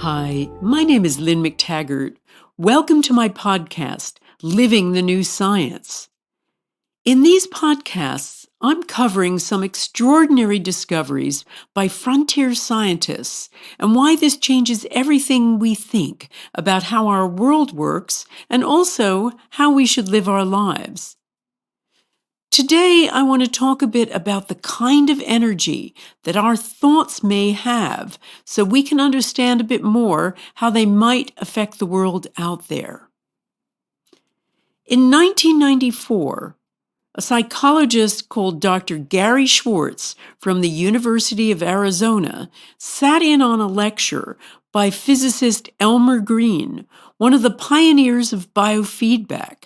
Hi, my name is Lynn McTaggart. Welcome to my podcast, Living the New Science. In these podcasts, I'm covering some extraordinary discoveries by frontier scientists and why this changes everything we think about how our world works and also how we should live our lives. Today, I want to talk a bit about the kind of energy that our thoughts may have so we can understand a bit more how they might affect the world out there. In 1994, a psychologist called Dr. Gary Schwartz from the University of Arizona sat in on a lecture by physicist Elmer Green, one of the pioneers of biofeedback.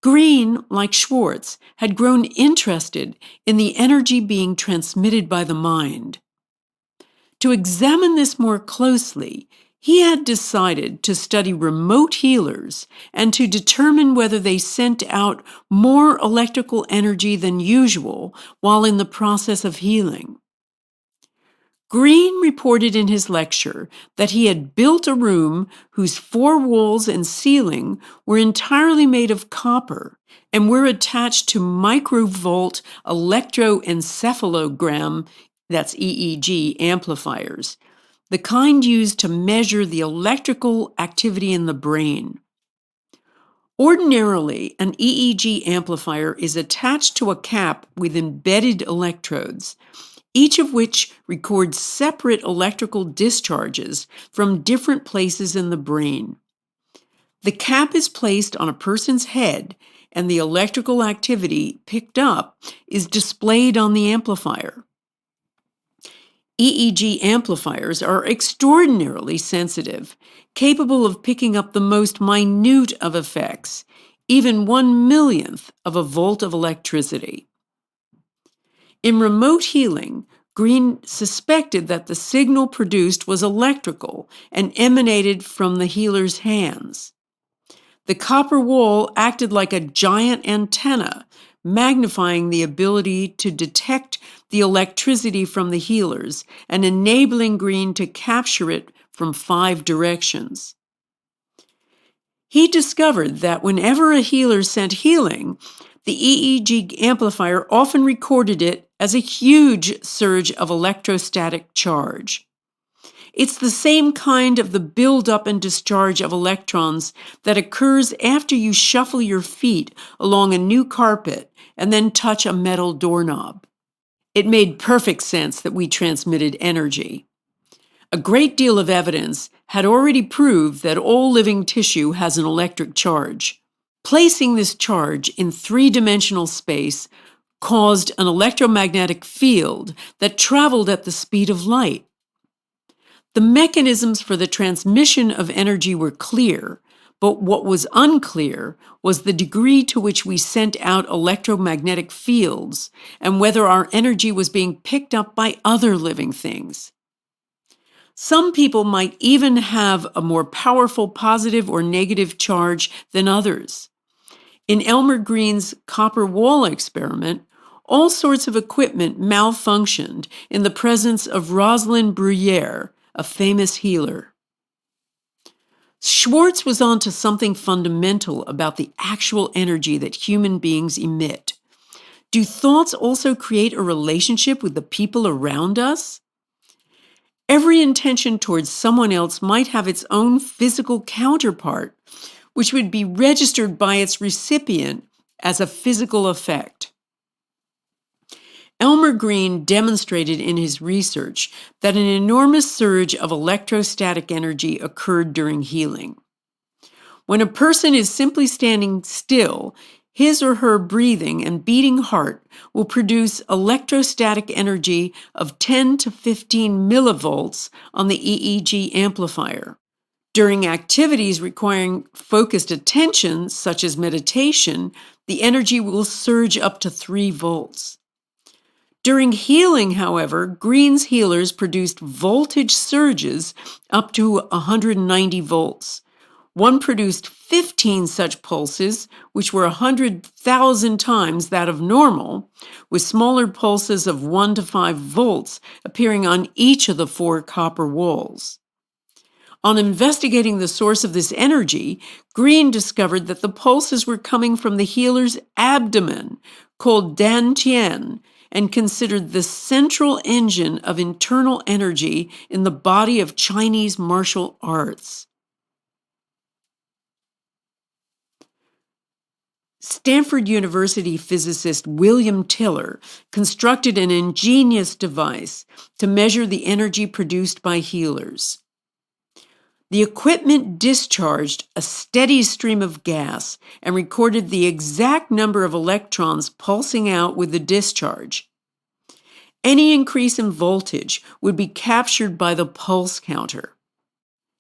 Green, like Schwartz, had grown interested in the energy being transmitted by the mind. To examine this more closely, he had decided to study remote healers and to determine whether they sent out more electrical energy than usual while in the process of healing. Green reported in his lecture that he had built a room whose four walls and ceiling were entirely made of copper and were attached to microvolt electroencephalogram, that's EEG, amplifiers, the kind used to measure the electrical activity in the brain. Ordinarily, an EEG amplifier is attached to a cap with embedded electrodes, each of which records separate electrical discharges from different places in the brain. The cap is placed on a person's head, and the electrical activity picked up is displayed on the amplifier. EEG amplifiers are extraordinarily sensitive, capable of picking up the most minute of effects, even 1/1,000,000th of a volt of electricity. In remote healing, Green suspected that the signal produced was electrical and emanated from the healer's hands. The copper wall acted like a giant antenna, magnifying the ability to detect the electricity from the healers and enabling Green to capture it from 5 directions. He discovered that whenever a healer sent healing, the EEG amplifier often recorded it as a huge surge of electrostatic charge. It's the same kind of the buildup and discharge of electrons that occurs after you shuffle your feet along a new carpet and then touch a metal doorknob. It made perfect sense that we transmitted energy. A great deal of evidence had already proved that all living tissue has an electric charge. Placing this charge in three-dimensional space caused an electromagnetic field that traveled at the speed of light. The mechanisms for the transmission of energy were clear, but what was unclear was the degree to which we sent out electromagnetic fields and whether our energy was being picked up by other living things. Some people might even have a more powerful positive or negative charge than others. In Elmer Green's copper wall experiment, all sorts of equipment malfunctioned in the presence of Rosalind Bruyere, a famous healer. Schwartz was onto something fundamental about the actual energy that human beings emit. Do thoughts also create a relationship with the people around us? Every intention towards someone else might have its own physical counterpart, which would be registered by its recipient as a physical effect. Elmer Green demonstrated in his research that an enormous surge of electrostatic energy occurred during healing. When a person is simply standing still, his or her breathing and beating heart will produce electrostatic energy of 10 to 15 millivolts on the EEG amplifier. During activities requiring focused attention, such as meditation, the energy will surge up to 3 volts. During healing, however, Green's healers produced voltage surges up to 190 volts. One produced 15 such pulses, which were 100,000 times that of normal, with smaller pulses of 1 to 5 volts appearing on each of the 4 copper walls. On investigating the source of this energy, Green discovered that the pulses were coming from the healer's abdomen, called dantian, and considered the central engine of internal energy in the body of Chinese martial arts. Stanford University physicist William Tiller constructed an ingenious device to measure the energy produced by healers. The equipment discharged a steady stream of gas and recorded the exact number of electrons pulsing out with the discharge. Any increase in voltage would be captured by the pulse counter.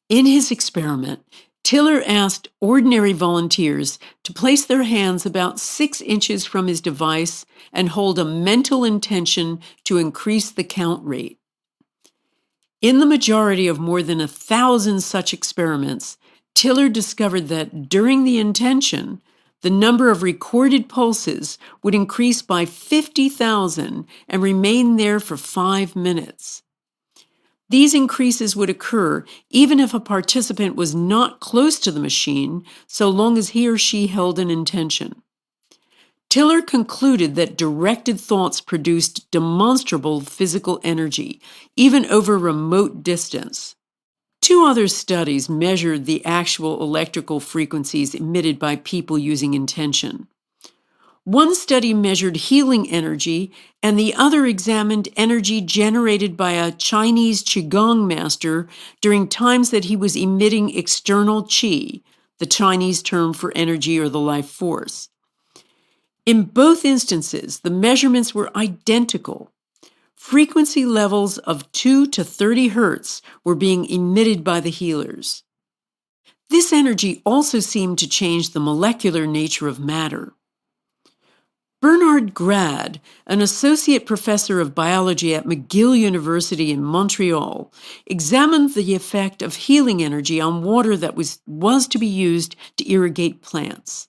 In his experiment, Tiller asked ordinary volunteers to place their hands about 6 inches from his device and hold a mental intention to increase the count rate. In the majority of more than 1,000 such experiments, Tiller discovered that during the intention, the number of recorded pulses would increase by 50,000 and remain there for 5 minutes. These increases would occur even if a participant was not close to the machine, so long as he or she held an intention. Tiller concluded that directed thoughts produced demonstrable physical energy, even over remote distance. 2 other studies measured the actual electrical frequencies emitted by people using intention. One study measured healing energy, and the other examined energy generated by a Chinese Qigong master during times that he was emitting external qi, the Chinese term for energy or the life force. In both instances, the measurements were identical. Frequency levels of 2 to 30 hertz were being emitted by the healers. This energy also seemed to change the molecular nature of matter. Bernard Grad, an associate professor of biology at McGill University in Montreal, examined the effect of healing energy on water that was to be used to irrigate plants.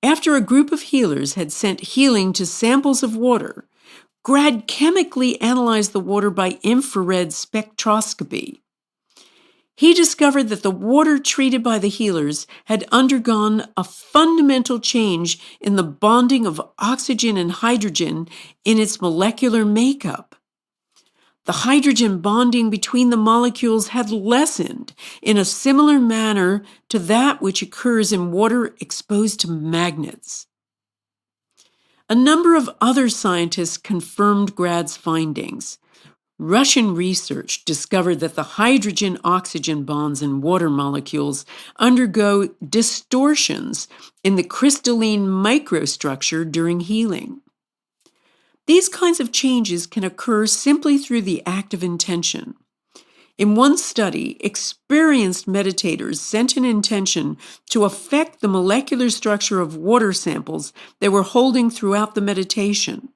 After a group of healers had sent healing to samples of water, Grad chemically analyzed the water by infrared spectroscopy. He discovered that the water treated by the healers had undergone a fundamental change in the bonding of oxygen and hydrogen in its molecular makeup. The hydrogen bonding between the molecules had lessened in a similar manner to that which occurs in water exposed to magnets. A number of other scientists confirmed Grad's findings. Russian research discovered that the hydrogen-oxygen bonds in water molecules undergo distortions in the crystalline microstructure during healing. These kinds of changes can occur simply through the act of intention. In one study, experienced meditators sent an intention to affect the molecular structure of water samples they were holding throughout the meditation.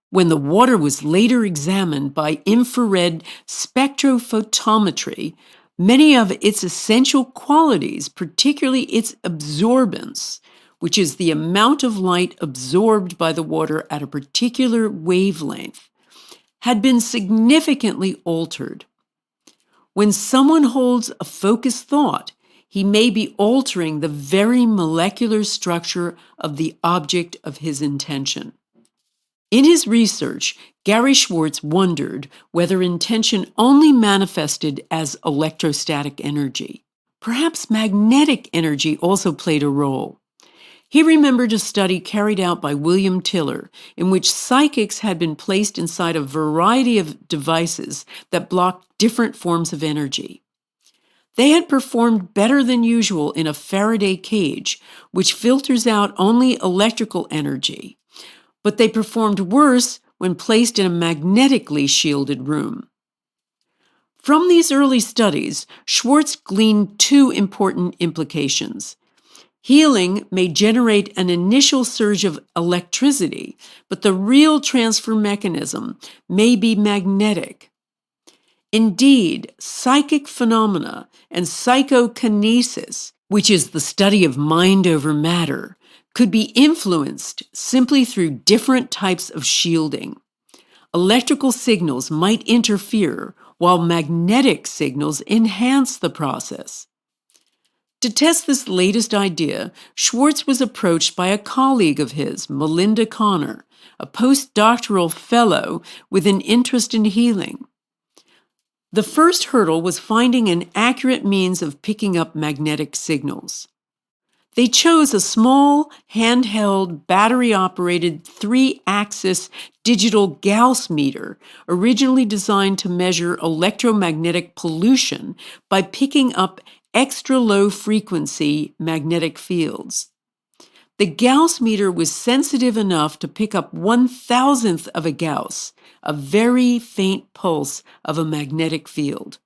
When the water was later examined by infrared spectrophotometry, many of its essential qualities, particularly its absorbance, which is the amount of light absorbed by the water at a particular wavelength, had been significantly altered. When someone holds a focused thought, he may be altering the very molecular structure of the object of his intention. In his research, Gary Schwartz wondered whether intention only manifested as electrostatic energy. Perhaps magnetic energy also played a role. He remembered a study carried out by William Tiller in which psychics had been placed inside a variety of devices that blocked different forms of energy. They had performed better than usual in a Faraday cage, which filters out only electrical energy, but they performed worse when placed in a magnetically shielded room. From these early studies, Schwartz gleaned 2 important implications. Healing may generate an initial surge of electricity, but the real transfer mechanism may be magnetic. Indeed, psychic phenomena and psychokinesis, which is the study of mind over matter, could be influenced simply through different types of shielding. Electrical signals might interfere, while magnetic signals enhance the process. To test this latest idea, Schwartz was approached by a colleague of his, Melinda Connor, a postdoctoral fellow with an interest in healing. The first hurdle was finding an accurate means of picking up magnetic signals. They chose a small, handheld, battery-operated 3-axis digital Gauss meter, originally designed to measure electromagnetic pollution by picking up extra-low-frequency magnetic fields. The Gauss meter was sensitive enough to pick up 1/1000th of a Gauss, a very faint pulse of a magnetic field.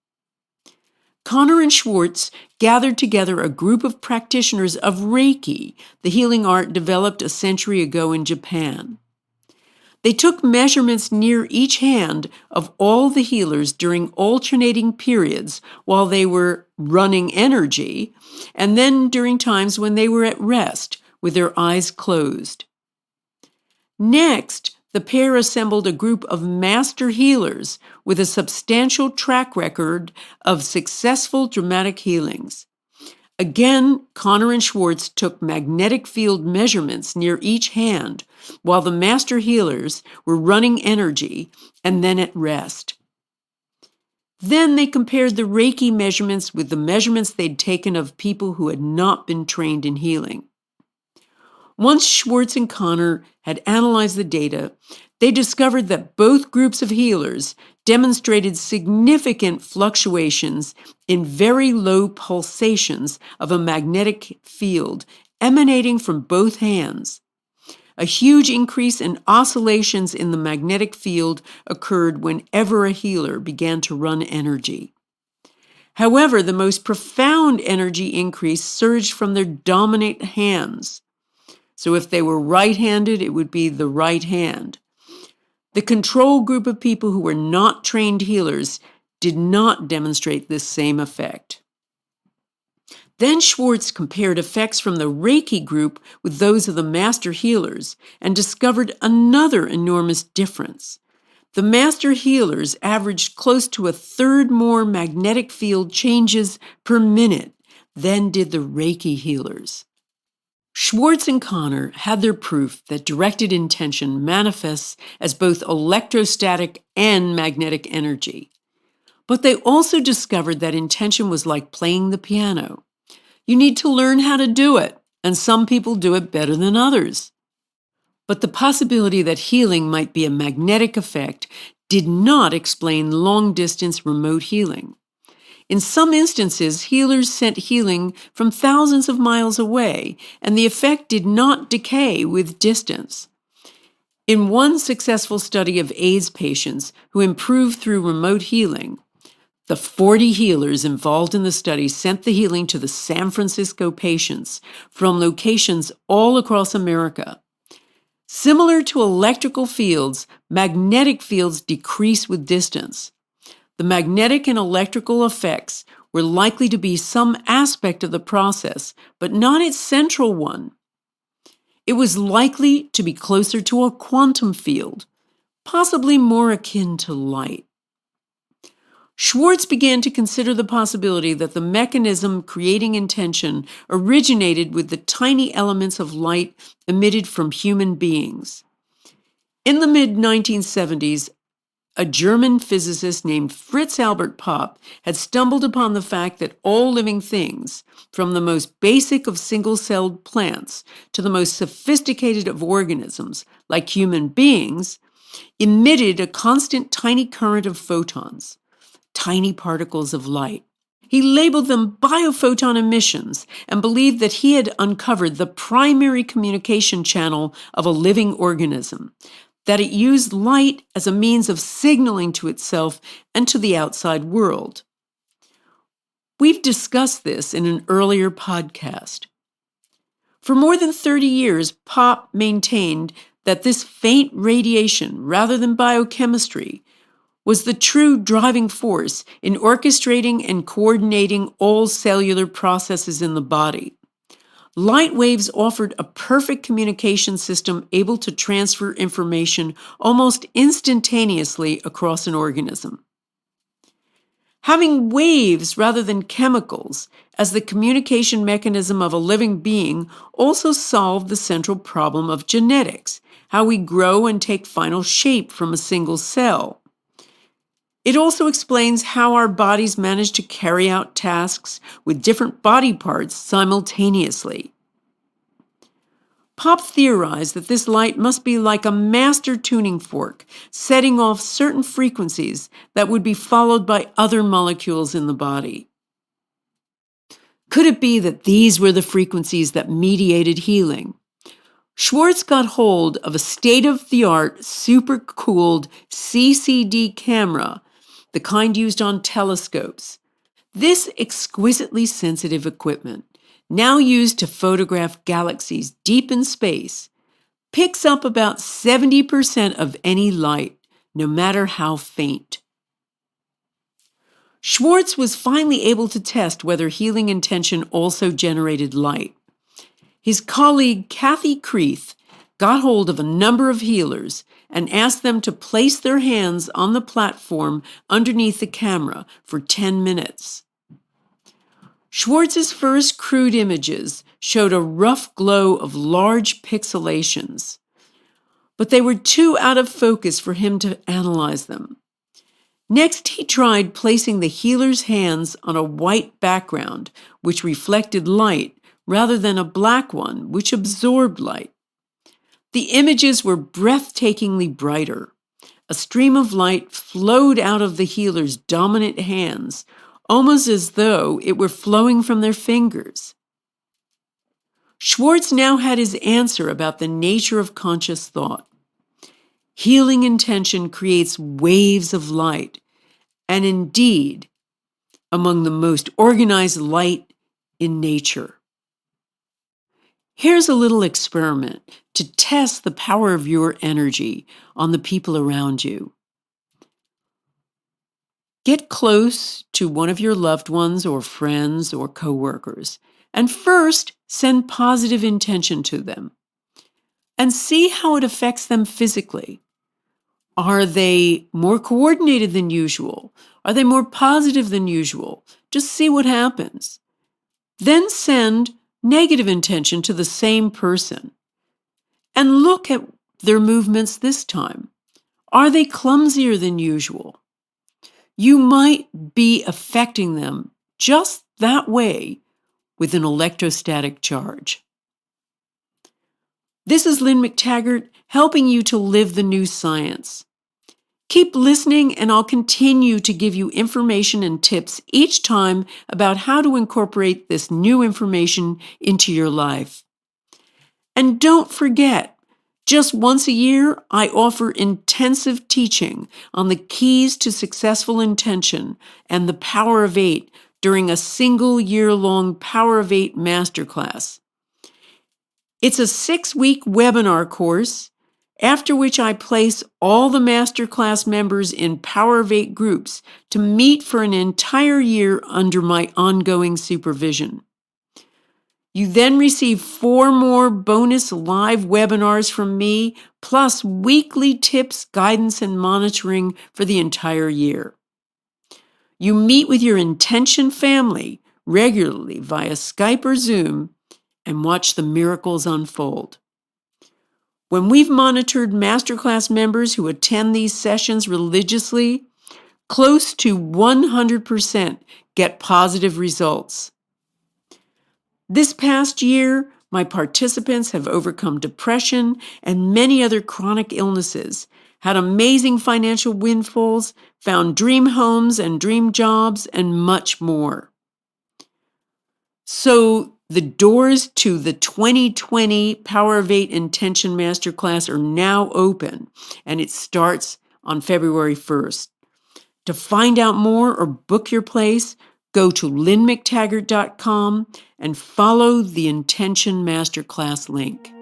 Connor and Schwartz gathered together a group of practitioners of Reiki, the healing art developed a century ago in Japan. They took measurements near each hand of all the healers during alternating periods while they were running energy, and then during times when they were at rest, with their eyes closed. Next, the pair assembled a group of master healers with a substantial track record of successful dramatic healings. Again, Connor and Schwartz took magnetic field measurements near each hand while the master healers were running energy and then at rest. Then they compared the Reiki measurements with the measurements they'd taken of people who had not been trained in healing. Once Schwartz and Connor had analyzed the data, they discovered that both groups of healers demonstrated significant fluctuations in very low pulsations of a magnetic field emanating from both hands. A huge increase in oscillations in the magnetic field occurred whenever a healer began to run energy. However, the most profound energy increase surged from their dominant hands. So if they were right-handed, it would be the right hand. The control group of people who were not trained healers did not demonstrate this same effect. Then Schwartz compared effects from the Reiki group with those of the master healers and discovered another enormous difference. The master healers averaged close to 1/3 more magnetic field changes per minute than did the Reiki healers. Schwartz and Connor had their proof that directed intention manifests as both electrostatic and magnetic energy. But they also discovered that intention was like playing the piano. You need to learn how to do it, and some people do it better than others. But the possibility that healing might be a magnetic effect did not explain long-distance remote healing. In some instances, healers sent healing from thousands of miles away, and the effect did not decay with distance. In one successful study of AIDS patients who improved through remote healing, the 40 healers involved in the study sent the healing to the San Francisco patients from locations all across America. Similar to electrical fields, magnetic fields decrease with distance. The magnetic and electrical effects were likely to be some aspect of the process, but not its central one. It was likely to be closer to a quantum field, possibly more akin to light. Schwartz began to consider the possibility that the mechanism creating intention originated with the tiny elements of light emitted from human beings. In the mid-1970s, a German physicist named Fritz Albert Popp had stumbled upon the fact that all living things, from the most basic of single-celled plants to the most sophisticated of organisms, like human beings, emitted a constant tiny current of photons, tiny particles of light. He labeled them biophoton emissions and believed that he had uncovered the primary communication channel of a living organism, that it used light as a means of signaling to itself and to the outside world. We've discussed this in an earlier podcast. For more than 30 years, Popp maintained that this faint radiation, rather than biochemistry, was the true driving force in orchestrating and coordinating all cellular processes in the body. Light waves offered a perfect communication system able to transfer information almost instantaneously across an organism. Having waves rather than chemicals as the communication mechanism of a living being also solved the central problem of genetics, how we grow and take final shape from a single cell. It also explains how our bodies manage to carry out tasks with different body parts simultaneously. Pop theorized that this light must be like a master tuning fork, setting off certain frequencies that would be followed by other molecules in the body. Could it be that these were the frequencies that mediated healing? Schwartz got hold of a state-of-the-art, super-cooled CCD camera, the kind used on telescopes. This exquisitely sensitive equipment, now used to photograph galaxies deep in space, picks up about 70% of any light, no matter how faint. Schwartz was finally able to test whether healing intention also generated light. His colleague Kathy Creeth got hold of a number of healers and asked them to place their hands on the platform underneath the camera for 10 minutes. Schwartz's first crude images showed a rough glow of large pixelations, but they were too out of focus for him to analyze them. Next, he tried placing the healer's hands on a white background, which reflected light, rather than a black one, which absorbed light. The images were breathtakingly brighter. A stream of light flowed out of the healer's dominant hands, almost as though it were flowing from their fingers. Schwartz now had his answer about the nature of conscious thought. Healing intention creates waves of light, and indeed, among the most organized light in nature. Here's a little experiment to test the power of your energy on the people around you. Get close to one of your loved ones or friends or coworkers, and first send positive intention to them. And see how it affects them physically. Are they more coordinated than usual? Are they more positive than usual? Just see what happens. Then send negative intention to the same person. And look at their movements this time. Are they clumsier than usual? You might be affecting them just that way with an electrostatic charge. This is Lynn McTaggart, helping you to live the new science. Keep listening, and I'll continue to give you information and tips each time about how to incorporate this new information into your life. And don't forget, just once a year, I offer intensive teaching on the keys to successful intention and the Power of 8 during a single year-long Power of 8 masterclass. It's a 6-week webinar course, after which I place all the masterclass members in Power of 8 groups to meet for an entire year under my ongoing supervision. You then receive 4 more bonus live webinars from me, plus weekly tips, guidance, and monitoring for the entire year. You meet with your intention family regularly via Skype or Zoom and watch the miracles unfold. When we've monitored masterclass members who attend these sessions religiously, close to 100% get positive results. This past year, my participants have overcome depression and many other chronic illnesses, had amazing financial windfalls, found dream homes and dream jobs, and much more. So the doors to the 2020 Power of 8 Intention Masterclass are now open, and it starts on February 1st. To find out more or book your place, go to lynnmctaggart.com and follow the Intention Masterclass link.